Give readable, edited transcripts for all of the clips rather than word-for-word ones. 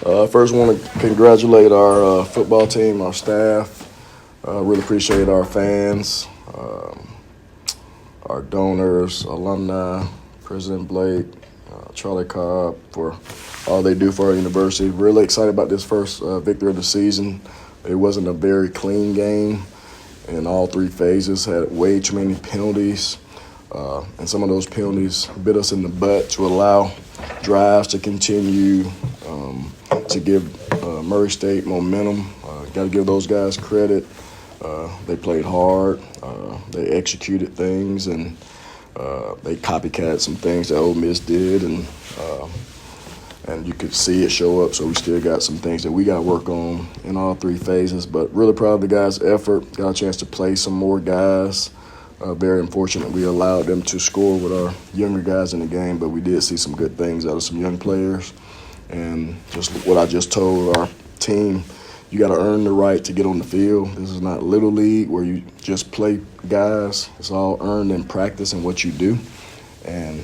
First, want to congratulate our football team, our staff. Really appreciate our fans, our donors, alumni, President Blake, Charlie Cobb for all they do for our university. Really excited about this first victory of the season. It wasn't a very clean game in all three phases. Had way too many penalties, and some of those penalties bit us in the butt to allow drives to continue, to give Murray State momentum. Got to give those guys credit. They played hard. They executed things, and they copycat some things that Ole Miss did, and you could see it show up. So we still got some things that we got to work on in all three phases. But really proud of the guys' effort. Got a chance to play some more guys. Very unfortunate we allowed them to score with our younger guys in the game, but we did see some good things out of some young players. And just what I just told our team, you got to earn the right to get on the field. This is not Little League where you just play guys. It's all earned in practice and what you do. And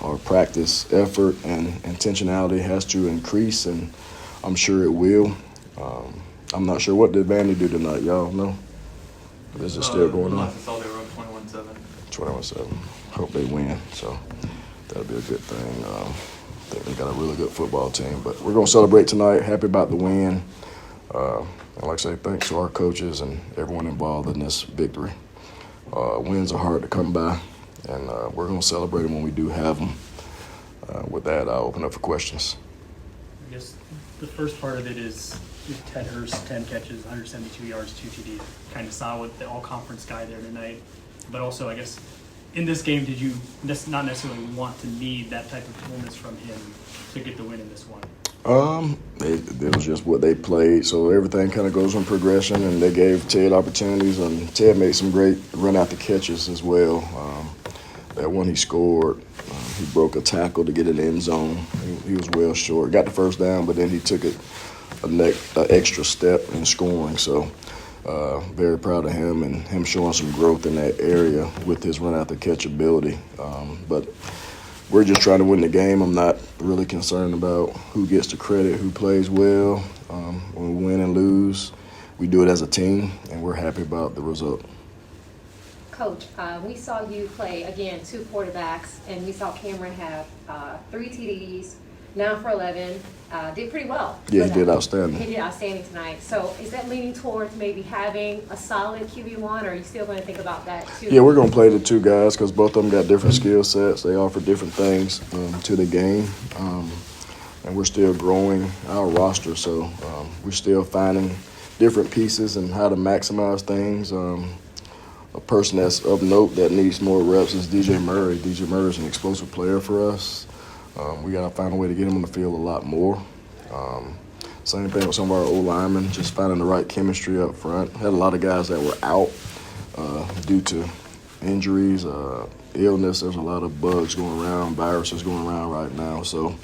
our practice effort and intentionality has to increase, and I'm sure it will. I'm not sure what did Vandy do tonight. Y'all know? Is it still going on? I saw they were up 21-7. 21-7. Hope they win. So that'll be a good thing. I think we got a really good football team. But we're going to celebrate tonight. Happy about the win. And like I say, thanks to our coaches and everyone involved in this victory. Wins are hard to come by, and we're going to celebrate them when we do have them. With that, I'll open up for questions. I guess the first part of it is Ted Hurst, 10 catches, 172 yards, 2 TDs. Kind of solid, the all-conference guy there tonight. But also, I guess, in this game, did you not necessarily want to need that type of performance from him to get the win in this one? It was just what they played, so everything kind of goes in progression, and they gave Ted opportunities, and Ted made some great run-after catches as well. That one he scored, he broke a tackle to get in the end zone. He was well short. Got the first down, but then he took it an extra step in scoring. So very proud of him and him showing some growth in that area with his run-after-catch ability. But we're just trying to win the game. I'm not really concerned about who gets the credit, who plays well. When we win and lose, we do it as a team, and we're happy about the result. Coach, we saw you play, again, 2 quarterbacks, and we saw Cameron have 3 TDs, 9 for 11, did pretty well. Yeah, he did outstanding. He did outstanding tonight. So is that leaning towards maybe having a solid QB1, or are you still going to think about that too? Yeah, we're going to play the 2 guys because both of them got different skill sets. They offer different things to the game, and we're still growing our roster. So we're still finding different pieces and how to maximize things. A person that's of note that needs more reps is DJ Murray. DJ Murray is an explosive player for us. We got to find a way to get him on the field a lot more. Same thing with some of our old linemen, just finding the right chemistry up front. Had a lot of guys that were out due to injuries, illness. There's a lot of bugs going around, viruses going around right now. So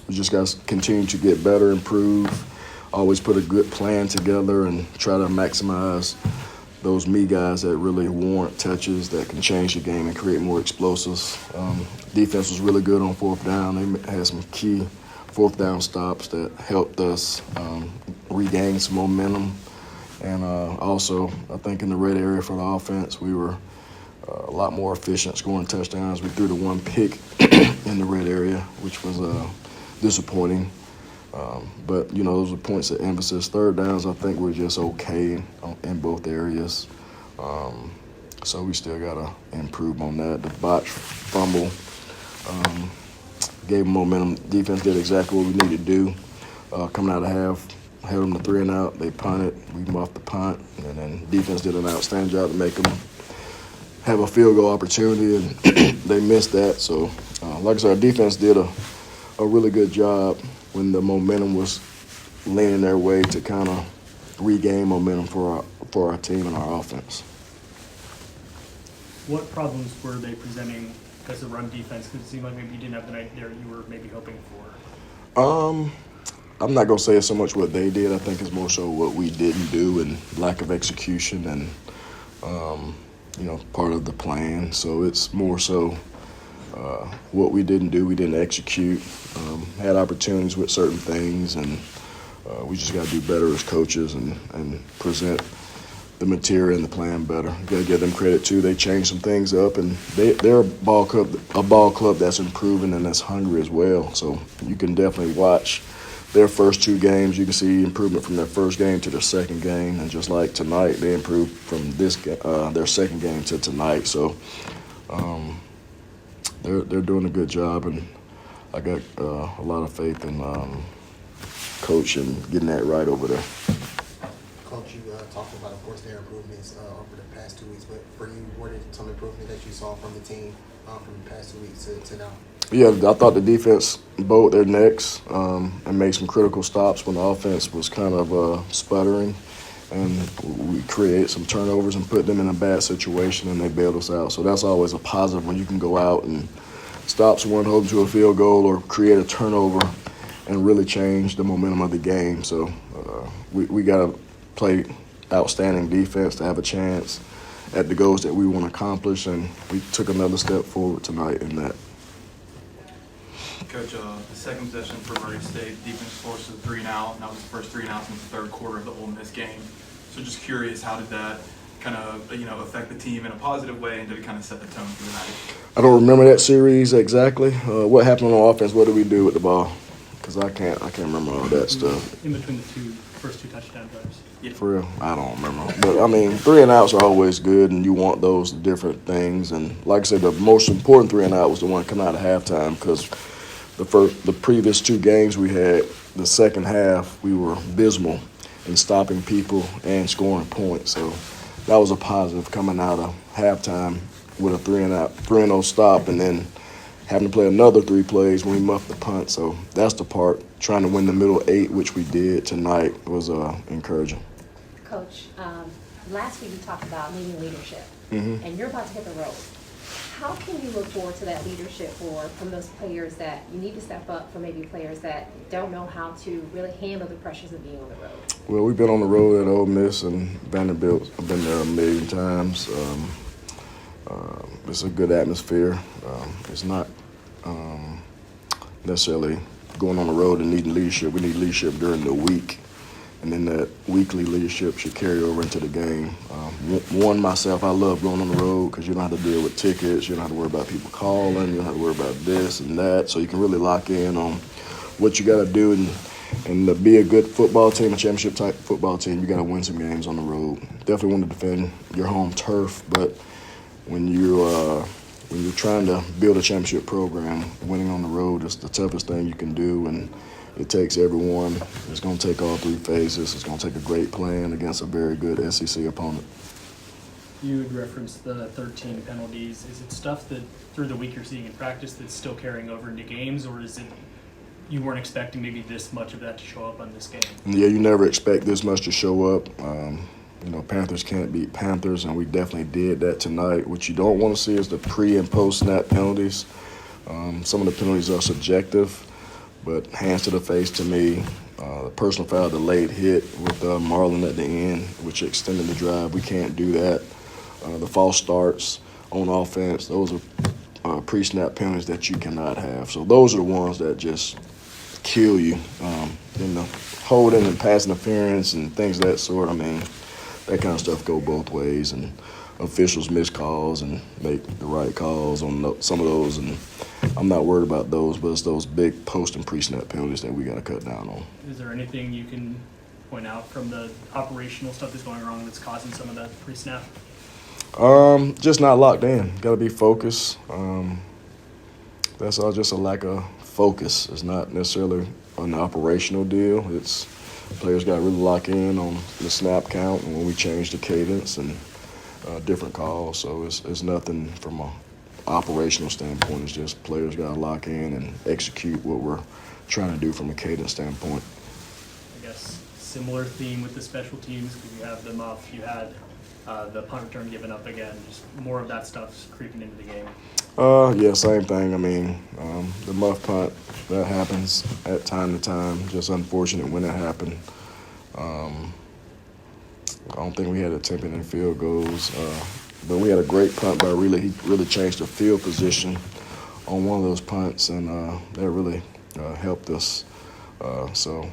we just got to continue to get better, improve, always put a good plan together and try to maximize those me guys that really warrant touches that can change the game and create more explosives. Defense was really good on 4th down. They had some key 4th down stops that helped us regain some momentum. And also, I think in the red area for the offense, we were a lot more efficient scoring touchdowns. We threw the 1 pick in the red area, which was disappointing. But, those are points of emphasis. 3rd downs, I think we're just okay in both areas. So we still got to improve on that. The botch fumble gave them momentum. Defense did exactly what we needed to do. Coming out of half, held them to 3 and out. They punted. We muffed the punt. And then defense did an outstanding job to make them have a field goal opportunity, and they missed that. So, like I said, our defense did a really good job when the momentum was leaning their way to kind of regain momentum for our team and our offense. What problems were they presenting as a run defense? Because it seemed like maybe you didn't have the night there you were maybe hoping for. I'm not going to say it's so much what they did. I think it's more so what we didn't do and lack of execution and, part of the plan. So it's more so what we didn't do, we didn't execute. Had opportunities with certain things, and we just got to do better as coaches and present the material and the plan better. You got to give them credit too. They changed some things up, and they're a ball club that's improving and that's hungry as well. So you can definitely watch their first 2 games. You can see improvement from their first game to their second game, and just like tonight, they improved from their second game to tonight. So they're doing a good job, and I got a lot of faith in Coach and getting that right over there. Coach, you talked about, of course, their improvements over the past 2 weeks, but for you, what are some improvements that you saw from the team from the past 2 weeks to now? Yeah, I thought the defense bowed their necks and made some critical stops when the offense was kind of sputtering. And we created some turnovers and put them in a bad situation, and they bailed us out. So that's always a positive when you can go out and stop someone, hold them to a field goal, or create a turnover and really change the momentum of the game. So we got to play outstanding defense to have a chance at the goals that we want to accomplish, and we took another step forward tonight in that. Coach, the second possession for Murray State, defense forces a 3-and-out, and that was the first 3-and-out since the third quarter of the Ole Miss game. So just curious, how did that kind of affect the team in a positive way, and did it kind of set the tone for the night? I don't remember that series exactly. What happened on offense? What did we do with the ball? Because I can't remember all that stuff. In between the first two touchdown drives. Yeah. For real, I don't remember. But I mean, 3-and-outs are always good, and you want those different things. And like I said, the most important 3-and-out was the one coming out of halftime, because the previous 2 games we had, the second half, we were abysmal in stopping people and scoring points. So that was a positive coming out of halftime with a 3-0 stop, and then having to play another 3 plays when we muffed the punt. So that's the part. Trying to win the middle 8, which we did tonight, was encouraging. Coach, last week you talked about needing leadership, Mm-hmm. and you're about to hit the road. How can you look forward to that leadership from those players that you need to step up, for maybe players that don't know how to really handle the pressures of being on the road? Well, we've been on the road at Ole Miss and Vanderbilt. I've been there a million times. It's a good atmosphere. It's not necessarily going on the road and needing leadership. We need leadership during the week, and then that weekly leadership should carry over into the game. Myself, I love going on the road because you don't have to deal with tickets. You don't have to worry about people calling. You don't have to worry about this and that. So you can really lock in on what you got to do. And to be a good football team, a championship-type football team, you got to win some games on the road. Definitely want to defend your home turf, but when you're trying to build a championship program, winning on the road is the toughest thing you can do, and it takes everyone. It's going to take all 3 phases. It's going to take a great plan against a very good SEC opponent. You had referenced the 13 penalties. Is it stuff that through the week you're seeing in practice that's still carrying over into games, or is it you weren't expecting maybe this much of that to show up on this game? Yeah, you never expect this much to show up. Panthers can't beat Panthers, and we definitely did that tonight. What you don't want to see is the pre- and post-snap penalties. Some of the penalties are subjective, but hands to the face to me, the personal foul, the late hit with Marlon at the end, which extended the drive, we can't do that. The false starts on offense, those are pre-snap penalties that you cannot have. So those are the ones that just kill you. The holding and pass interference and things of that sort, I mean, that kind of stuff go both ways, and officials miss calls and make the right calls on some of those, and I'm not worried about those, but it's those big post and pre-snap penalties that we got to cut down on. Is there anything you can point out from the operational stuff that's going wrong that's causing some of that pre-snap? Just not locked in. Got to be focused. That's all just a lack of focus. It's not necessarily an operational deal. It's players got to really lock in on the snap count and when we change the cadence and different calls. So it's nothing from an operational standpoint. It's just players got to lock in and execute what we're trying to do from a cadence standpoint. I guess similar theme with the special teams, because you have the muff, you had the punt return given up again, just more of that stuff's creeping into the game. Yeah, same thing. I mean, the muff punt, that happens at time to time. Just unfortunate when it happened. I don't think we had attempted any field goals, but we had a great punt by he really changed the field position on one of those punts, and that really helped us. So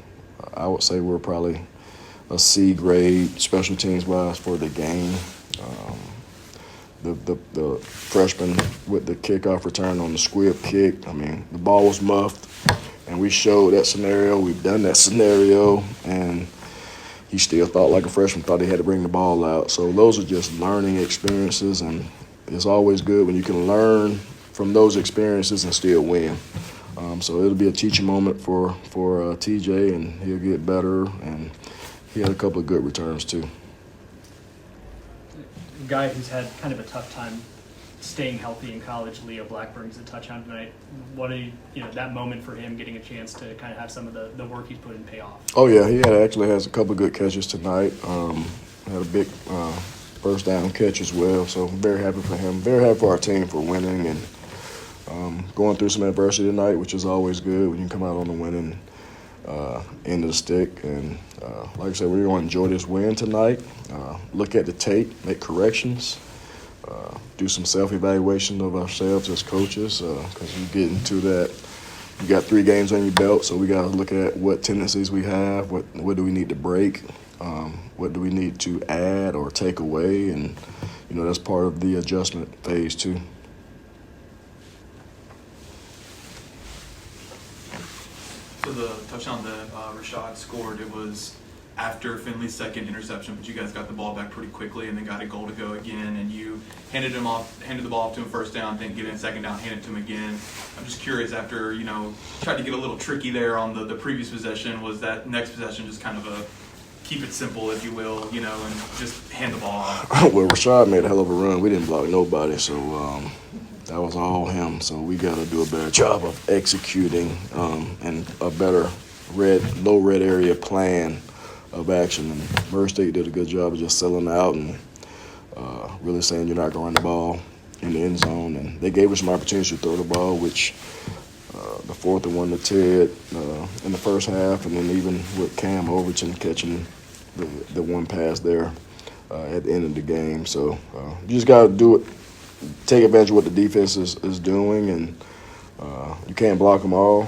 I would say we're probably a C grade special teams wise for the game. The freshman with the kickoff return on the squib kick, I mean, the ball was muffed, and we showed that scenario. We've done that scenario, and he still thought like a freshman, thought he had to bring the ball out. So those are just learning experiences, and it's always good when you can learn from those experiences and still win. So it'll be a teaching moment for TJ, and he'll get better, and he had a couple of good returns too. A guy who's had kind of a tough time staying healthy in college, Leo Blackburn's a touchdown tonight. What are that moment for him getting a chance to kind of have some of the work he's put in pay off? Oh yeah, he actually has a couple of good catches tonight. Had a big first down catch as well. So I'm very happy for him. Very happy for our team for winning and going through some adversity tonight, which is always good when you come out on the winning end of the stick. And like I said, we're going to enjoy this win tonight. Look at the tape, make corrections. Do some self-evaluation of ourselves as coaches, because you get into that. You got 3 games on your belt, so we got to look at what tendencies we have, what do we need to break, what do we need to add or take away, and that's part of the adjustment phase too. So the touchdown that Rashad scored, it was after Finley's second interception, but you guys got the ball back pretty quickly and then got a goal to go again, and you handed the ball off to him first down, didn't get it in second down, handed it to him again. I'm just curious, after, tried to get a little tricky there on the previous possession, was that next possession just kind of a keep it simple, if you will, and just hand the ball off? Well, Rashad made a hell of a run. We didn't block nobody, so that was all him. So we got to do a better job of executing and a better low red area plan of action. And Murray State did a good job of just selling out and really saying you're not going to run the ball in the end zone. And they gave us some opportunities to throw the ball, which the 4th and 1 to Ted in the first half, and then even with Cam Overton catching the one pass there at the end of the game. So you just got to do it, take advantage of what the defense is doing, and you can't block them all.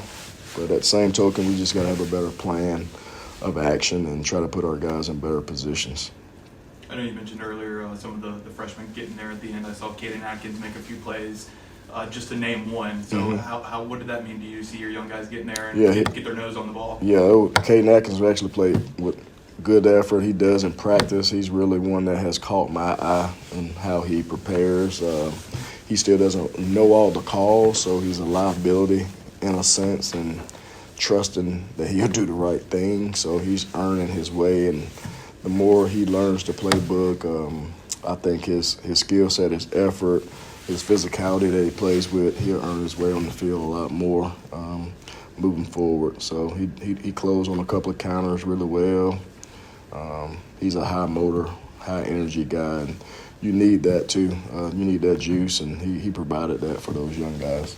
But at the same token, we just got to have a better plan of action and try to put our guys in better positions. I know you mentioned earlier some of the freshmen getting there at the end. I saw Caden Atkins make a few plays, just to name one. So what did that mean to you, see your young guys getting there and get their nose on the ball? Yeah, Caden Atkins actually played with good effort. He does in practice. He's really one that has caught my eye in how he prepares. He still doesn't know all the calls, so he's a liability in a sense, and trusting that he'll do the right thing. So he's earning his way, and the more he learns the playbook, I think his skill set, his effort, his physicality that he plays with, he'll earn his way on the field a lot more moving forward. So he closed on a couple of counters really well. He's a high motor, high energy guy, and you need that too. You need that juice, and he provided that for those young guys.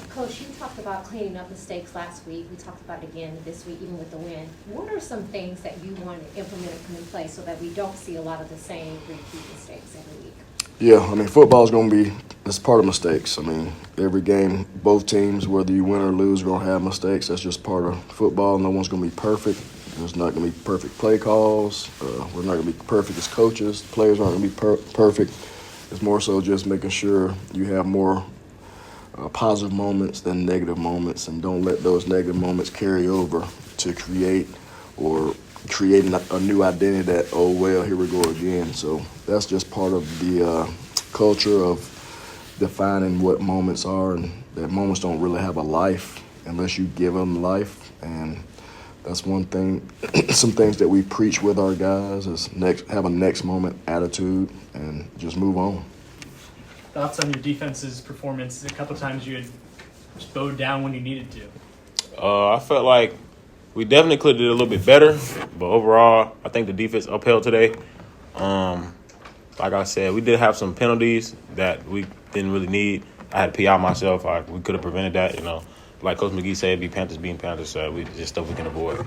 Coach, you talked about cleaning up mistakes last week. We talked about it again this week, even with the win. What are some things that you want to implement and put in place so that we don't see a lot of the same repeat mistakes every week? Yeah, I mean, football is going to be, it's part of mistakes. I mean, every game, both teams, whether you win or lose, are going to have mistakes. That's just part of football. No one's going to be perfect. There's not going to be perfect play calls. We're not going to be perfect as coaches. The players aren't going to be perfect. It's more so just making sure you have more positive moments than negative moments, and don't let those negative moments carry over to create a new identity that, oh, well, here we go again. So that's just part of the culture of defining what moments are, and that moments don't really have a life unless you give them life. And that's one thing, some things that we preach with our guys is have a next moment attitude and just move on. Thoughts on your defense's performance? A couple times you had just bowed down when you needed to. I felt like we definitely could have did a little bit better, but overall, I think the defense upheld today. Like I said, we did have some penalties that we didn't really need. I had to PI myself. We could have prevented that, Like Coach McGee said, be Panthers being Panthers, so we just stuff we can avoid.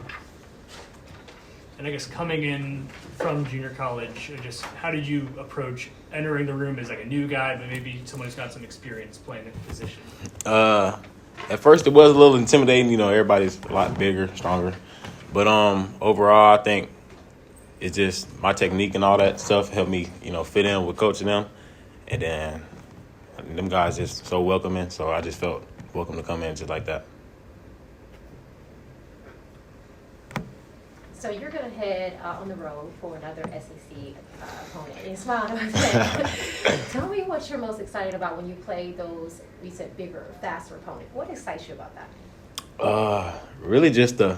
And I guess coming in from junior college, just how did you approach entering the room as like a new guy, but maybe someone who's got some experience playing the position? At first, it was a little intimidating. You know, everybody's a lot bigger, stronger. But overall, I think it's just my technique and all that stuff helped me, fit in with coaching them. And then them guys just so welcoming, so I just felt welcome to come in just like that. So you're going to head on the road for another SEC opponent. And smile over there. Tell me what you're most excited about when you play those, we said, bigger, faster opponent. What excites you about that? Really just the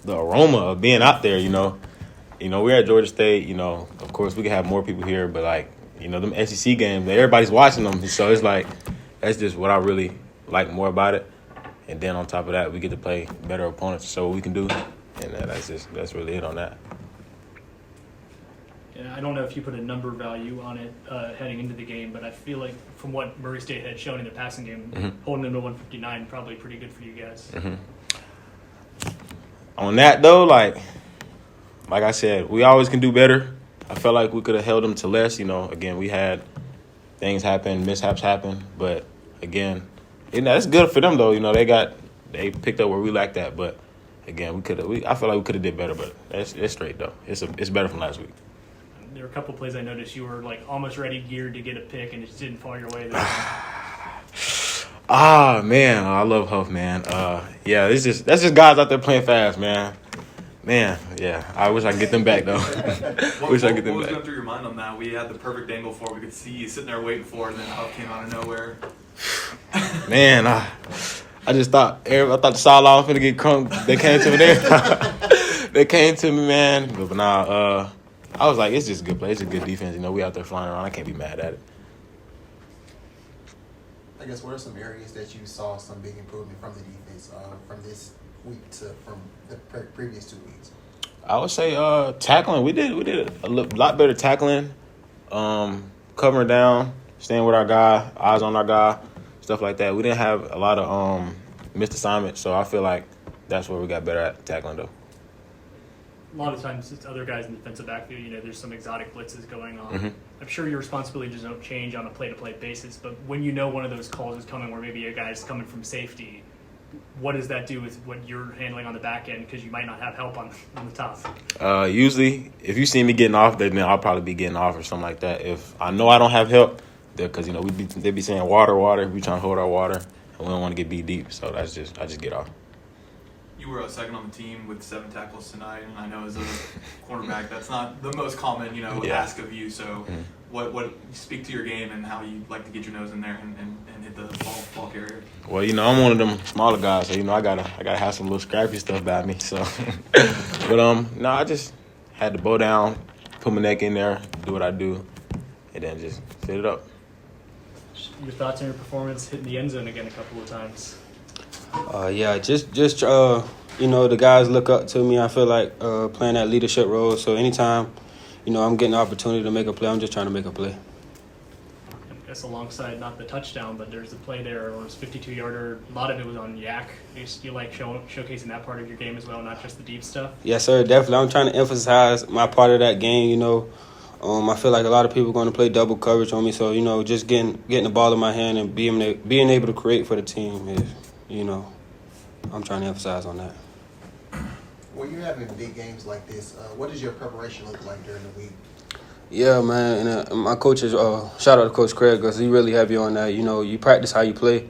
aroma of being out there, we're at Georgia State, of course we can have more people here, but them SEC games, everybody's watching them. So it's like, that's just what I really like more about it. And then on top of that, we get to play better opponents to show what we can do. And that's really it on that. Yeah, I don't know if you put a number value on it heading into the game, but I feel like from what Murray State had shown in the passing game, holding them to 159 probably pretty good for you guys. On that though, like I said, we always can do better. I felt like we could have held them to less. Again, we had things happen, mishaps happen, but again, that's good for them though. They picked up where we lacked at, but. Again, I feel like we could have did better, but it's straight though. It's better from last week. There were a couple plays I noticed you were like almost ready, geared to get a pick, and it just didn't fall your way. There. Man, I love Huff, man. Yeah, that's just guys out there playing fast, man. Man, yeah, I wish I could get them back though. What was going through your mind on that? We had the perfect angle for it. We could see you sitting there waiting for it, and then Huff came out of nowhere. Man, I just thought the sideline was finna get crunk. They came to me there. They came to me, man. But now, I was like, it's just a good play. It's a good defense. We out there flying around. I can't be mad at it. I guess what are some areas that you saw some big improvement from the defense from this week to from the previous 2 weeks? I would say tackling. We did a lot better tackling, covering down, staying with our guy, eyes on our guy. Stuff like that. We didn't have a lot of missed assignments, so I feel like that's where we got better at tackling, though. A lot of times it's other guys in the defensive backfield. There's some exotic blitzes going on. I'm sure your responsibilities don't change on a play-to-play basis, but when one of those calls is coming where maybe a guy's coming from safety, what does that do with what you're handling on the back end? Because you might not have help on the top. Usually, if you see me getting off, then I'll probably be getting off or something like that. If I know I don't have help, because they be saying water. We trying to hold our water, and we don't want to get beat deep. So I just get off. You were second on the team with 7 tackles tonight, and I know as a cornerback, that's not the most common, ask of you. So, what speak to your game and how you like to get your nose in there and hit the ball carrier? Well, I'm one of them smaller guys, so I gotta have some little scrappy stuff about me. So, but I just had to bow down, put my neck in there, do what I do, and then just fit it up. Your thoughts on your performance hitting the end zone again a couple of times? The guys look up to me. I feel like playing that leadership role. So anytime, I'm getting the opportunity to make a play, I'm just trying to make a play. I guess alongside not the touchdown, but there's a play there where it was 52-yarder. A lot of it was on yak. You like showcasing that part of your game as well, not just the deep stuff? Yes, sir, definitely. I'm trying to emphasize my part of that game, I feel like a lot of people are going to play double coverage on me. So, just getting the ball in my hand and being able to create for the team is, I'm trying to emphasize on that. When you're having big games like this, what does your preparation look like during the week? Yeah, man. And my coaches, shout out to Coach Craig because he really heavy on that. You practice how you play.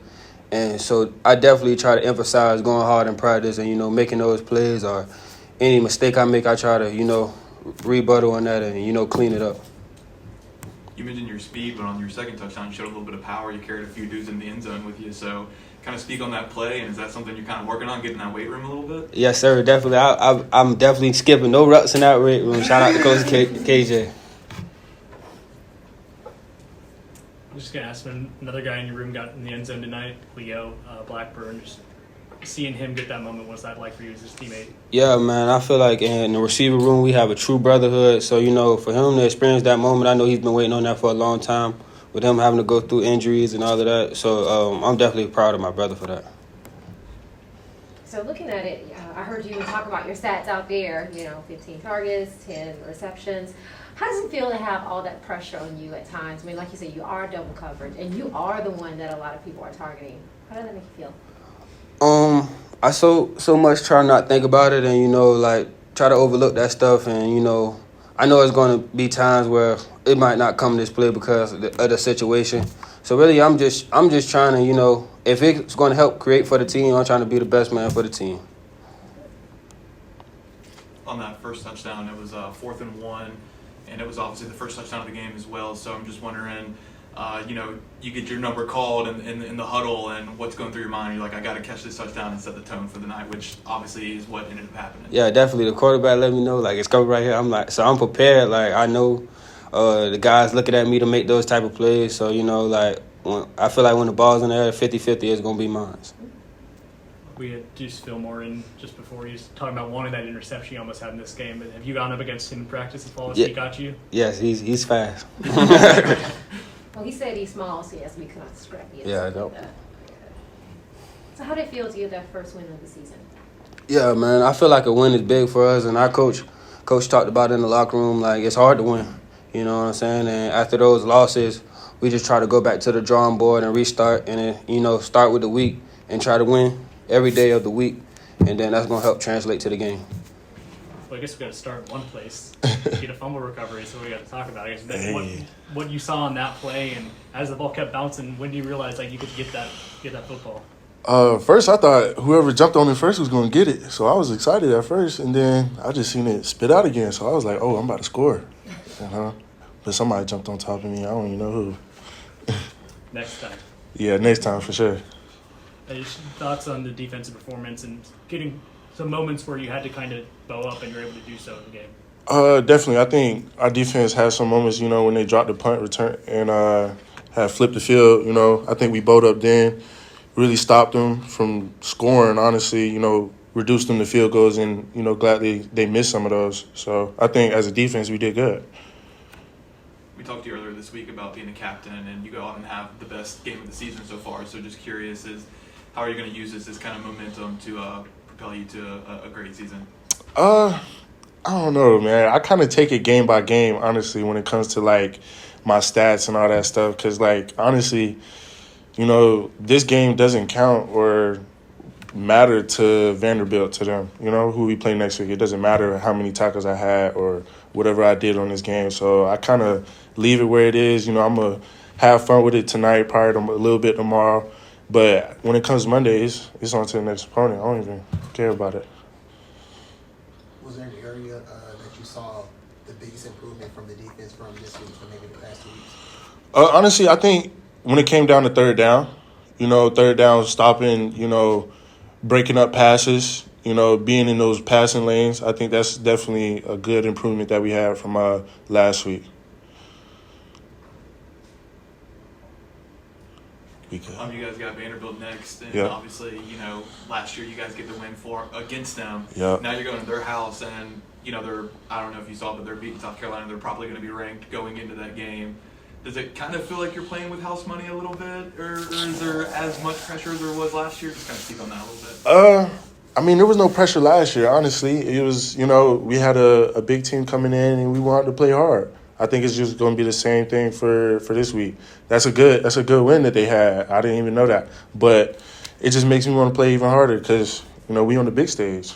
And so I definitely try to emphasize going hard in practice and, making those plays or any mistake I make, I try to, rebuttal on that and, clean it up. You mentioned your speed, but on your second touchdown, you showed a little bit of power. You carried a few dudes in the end zone with you. So kind of speak on that play, and is that something you're kind of working on, getting that weight room a little bit? Yes, sir, definitely. I'm definitely skipping no reps in that weight room. Shout out to Coach KJ. I'm just going to ask when another guy in your room got in the end zone tonight, Leo Blackburn, just seeing him get that moment, what's that like for you as his teammate? Yeah, man, I feel like in the receiver room we have a true brotherhood. So, for him to experience that moment, I know he's been waiting on that for a long time with him having to go through injuries and all of that. So I'm definitely proud of my brother for that. So looking at it, I heard you talk about your stats out there, 15 targets, 10 receptions. How does it feel to have all that pressure on you at times? I mean, like you said, you are double coverage, and you are the one that a lot of people are targeting. How does that make you feel? I so much try not to think about it and, like, try to overlook that stuff. And, I know it's going to be times where it might not come this play because of the situation. So really, I'm just trying to, if it's going to help create for the team, I'm trying to be the best man for the team. On that first touchdown, it was 4th and 1, and it was obviously the first touchdown of the game as well. So I'm just wondering, you get your number called in the huddle, and what's going through your mind? You're like, I got to catch this touchdown and set the tone for the night, which obviously is what ended up happening. Yeah, definitely. The quarterback let me know, like, it's coming right here. I'm prepared. Like, I know the guys looking at me to make those type of plays. So, I feel like when the ball's in the air, 50-50 is going to be mine. We had Deuce Fillmore in just before. He was talking about wanting that interception he almost had in this game. But have you gone up against him in practice as far as he got you? Yes, he's fast. Well, he said he's small, so yes, we cannot scrap you. Yeah, I know. So how did it feel to get that first win of the season? Yeah, man, I feel like a win is big for us, and our coach talked about it in the locker room, like, it's hard to win, you know what I'm saying? And after those losses, we just try to go back to the drawing board and restart and then, start with the week and try to win every day of the week, and then that's going to help translate to the game. Well, I guess we got to start in one place. Get a fumble recovery, so we got to talk about it. I guess what you saw on that play, and as the ball kept bouncing, when do you realize like you could get that football? First, I thought whoever jumped on it first was going to get it, so I was excited at first, and then I just seen it spit out again, so I was like, "Oh, I'm about to score," But somebody jumped on top of me. I don't even know who. Next time. Yeah, next time for sure. Just thoughts on the defensive performance and getting some moments where you had to kind of bow up and you're able to do so in the game? Definitely. I think our defense had some moments, when they dropped the punt return and had flipped the field. I think we bowed up then, really stopped them from scoring, honestly, reduced them to field goals, and, glad they missed some of those. So I think as a defense, we did good. We talked to you earlier this week about being a captain, and you go out and have the best game of the season so far. So just curious, how are you going to use this as kind of momentum to propel you to a great season? I don't know, man. I kind of take it game by game, honestly, when it comes to, like, my stats and all that stuff. Because, like, honestly, this game doesn't count or matter to Vanderbilt, to them, who we play next week. It doesn't matter how many tackles I had or whatever I did on this game. So I kind of leave it where it is. I'm going to have fun with it tonight, probably a little bit tomorrow. But when it comes Monday, it's on to the next opponent. I don't even care about it. Was there an area that you saw the biggest improvement from the defense from this week or maybe the past 2 weeks? Honestly, I think when it came down to third down, stopping, breaking up passes, being in those passing lanes, I think that's definitely a good improvement that we had from last week. You guys got Vanderbilt next, and obviously, last year you guys get the win against them. Yep. Now you're going to their house, and I don't know if you saw, but they're beating South Carolina. They're probably going to be ranked going into that game. Does it kind of feel like you're playing with house money a little bit, or is there as much pressure as there was last year? Just kind of speak on that a little bit. There was no pressure last year, honestly. It was, we had a big team coming in, and we wanted to play hard. I think it's just going to be the same thing for this week. That's a good win that they had. I didn't even know that. But it just makes me want to play even harder because, we on the big stage.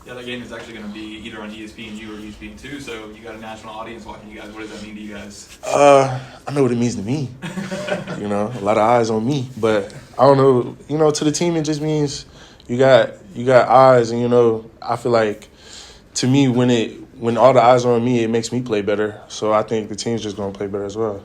Yeah, that game is actually going to be either on ESPNU or ESPN2, so you got a national audience watching you guys. What does that mean to you guys? I know what it means to me. A lot of eyes on me. But I don't know, to the team it just means you got eyes, and, I feel like to me when all the eyes are on me, it makes me play better. So I think the team's just going to play better as well.